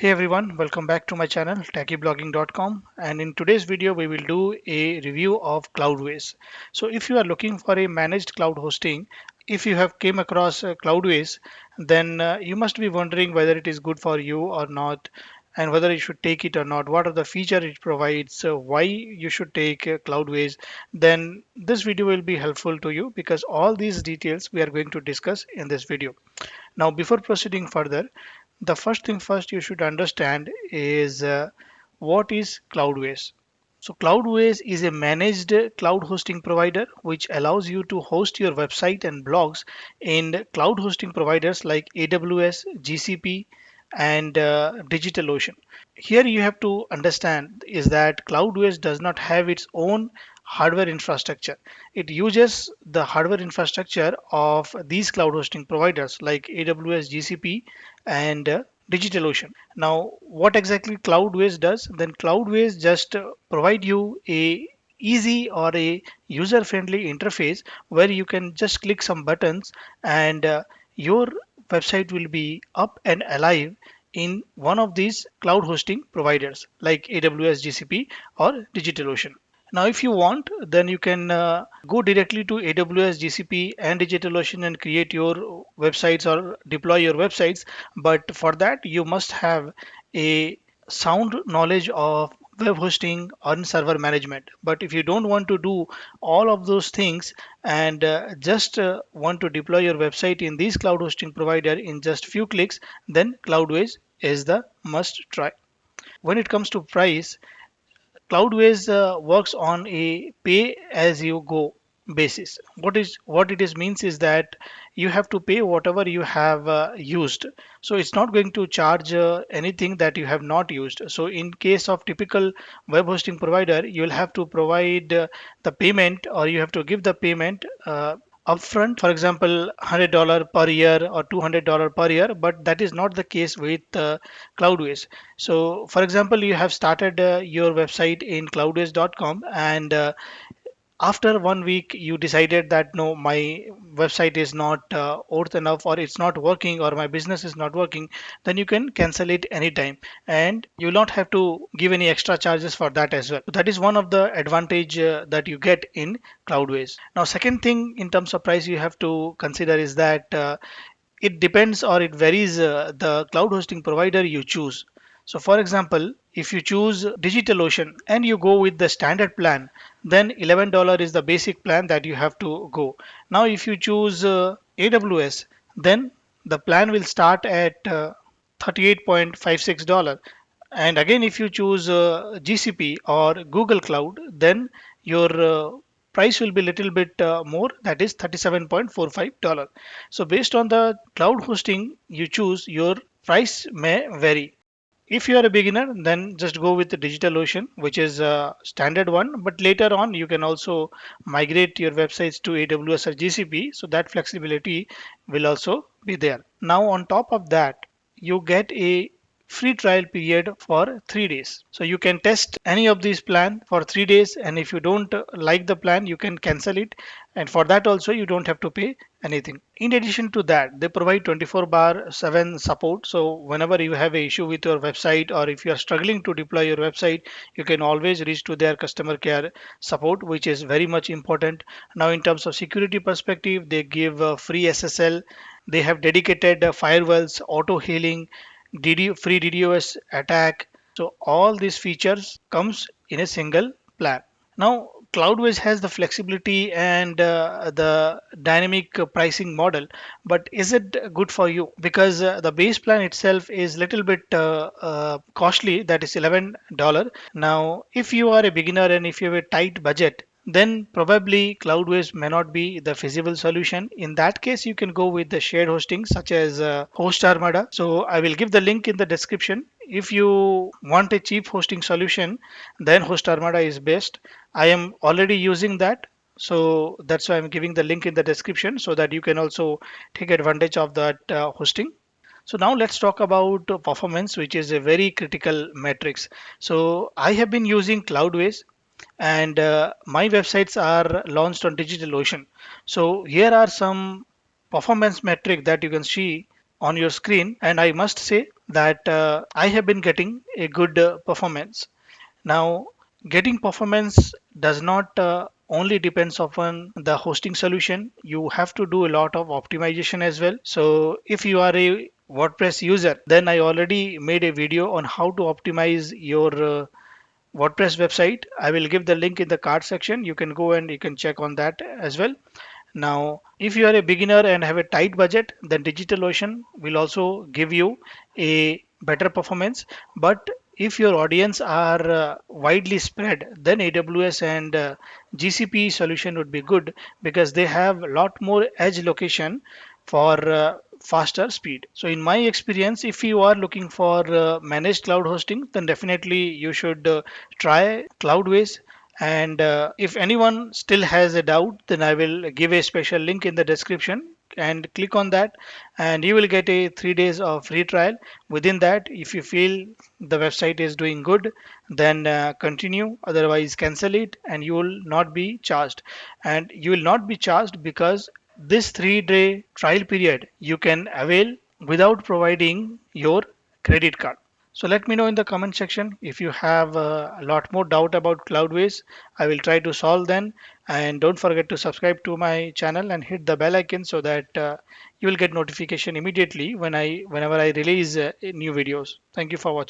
Hey everyone, welcome back to my channel techieblogging.com, and in today's video we will do a review of Cloudways. So if you are looking for a managed cloud hosting, if you have came across Cloudways, then you must be wondering whether it is good for you or not, and whether you should take it or not. What are the features it provides, why you should take Cloudways. Then this video will be helpful to you because all these details we are going to discuss in this video. Now before proceeding further, the first thing first you should understand is what is Cloudways. So Cloudways is a managed cloud hosting provider which allows you to host your website and blogs in cloud hosting providers like AWS, GCP, and DigitalOcean. Here you have to understand is that Cloudways does not have its own hardware infrastructure. It uses the hardware infrastructure of these cloud hosting providers like AWS, GCP, and DigitalOcean. Now, what exactly Cloudways does? Then Cloudways just provide you a easy or a user-friendly interface where you can just click some buttons and your website will be up and alive in one of these cloud hosting providers like AWS, GCP, or DigitalOcean. Now, if you want, then you can go directly to AWS, GCP, and DigitalOcean and create your websites or deploy your websites. But for that, you must have a sound knowledge of web hosting and server management. But if you don't want to do all of those things and just want to deploy your website in these cloud hosting provider in just few clicks, then Cloudways is the must try. When it comes to price, Cloudways works on a pay as you go basis. What it is means is that you have to pay whatever you have used. So it's not going to charge anything that you have not used. So in case of typical web hosting provider, you will have to provide the payment, or you have to give the payment upfront, for example $100 per year or $200 per year, but that is not the case with Cloudways. So for example, you have started your website in cloudways.com, and after 1 week you decided that no, my website is not worth enough, or it's not working, or my business is not working, then you can cancel it anytime and you will not have to give any extra charges for that as well. So that is one of the advantage that you get in Cloudways. Now second thing in terms of price you have to consider is that it depends or it varies the cloud hosting provider you choose. So for example, if you choose DigitalOcean and you go with the standard plan, then $11 is the basic plan that you have to go. Now if you choose AWS, then the plan will start at $38.56. And again, if you choose GCP or Google Cloud, then your price will be a little bit more, that is $37.45. So based on the cloud hosting you choose, your price may vary. If you are a beginner, then just go with the DigitalOcean, which is a standard one. But later on, you can also migrate your websites to AWS or GCP, so that flexibility will also be there. Now, on top of that, you get a free trial period for 3 days. So you can test any of these plan for 3 days, and if you don't like the plan, you can cancel it. And for that also, you don't have to pay anything. In addition to that, they provide 24 bar 7 support. So whenever you have a issue with your website, or if you are struggling to deploy your website, you can always reach to their customer care support, which is very much important. Now in terms of security perspective, they give free SSL. They have dedicated firewalls, auto healing, free DDoS attack. So all these features comes in a single plan. Now, Cloudways has the flexibility and the dynamic pricing model, but is it good for you? Because the base plan itself is little bit costly, that is $11. Now, if you are a beginner and if you have a tight budget, then probably Cloudways may not be the feasible solution. In that case, you can go with the shared hosting such as Host Armada. So I will give the link in the description. If you want a cheap hosting solution, then Host Armada is best. I am already using that. So that's why I'm giving the link in the description so that you can also take advantage of that hosting. So now let's talk about performance, which is a very critical metrics. So I have been using Cloudways, and my websites are launched on DigitalOcean. So here are some performance metric that you can see on your screen, and I must say that I have been getting a good performance. Now, getting performance does not only depends upon the hosting solution. You have to do a lot of optimization as well. So if you are a WordPress user, then I already made a video on how to optimize your WordPress website. I will give the link in the card section. You can go and you can check on that as well. Now, if you are a beginner and have a tight budget, then DigitalOcean will also give you a better performance. But if your audience are widely spread, then AWS and GCP solution would be good because they have a lot more edge location for faster speed. So in my experience, if you are looking for managed cloud hosting, then definitely you should try Cloudways. And if anyone still has a doubt, then I will give a special link in the description and click on that, and you will get a 3 days of free trial. Within that, if you feel the website is doing good, then continue, otherwise cancel it, and you will not be charged. And you will not be charged because this 3 day trial period you can avail without providing your credit card. So let me know in the comment section if you have a lot more doubt about Cloudways. I will try to solve them. And don't forget to subscribe to my channel and hit the bell icon so that you will get notification immediately whenever I release new videos. Thank you for watching.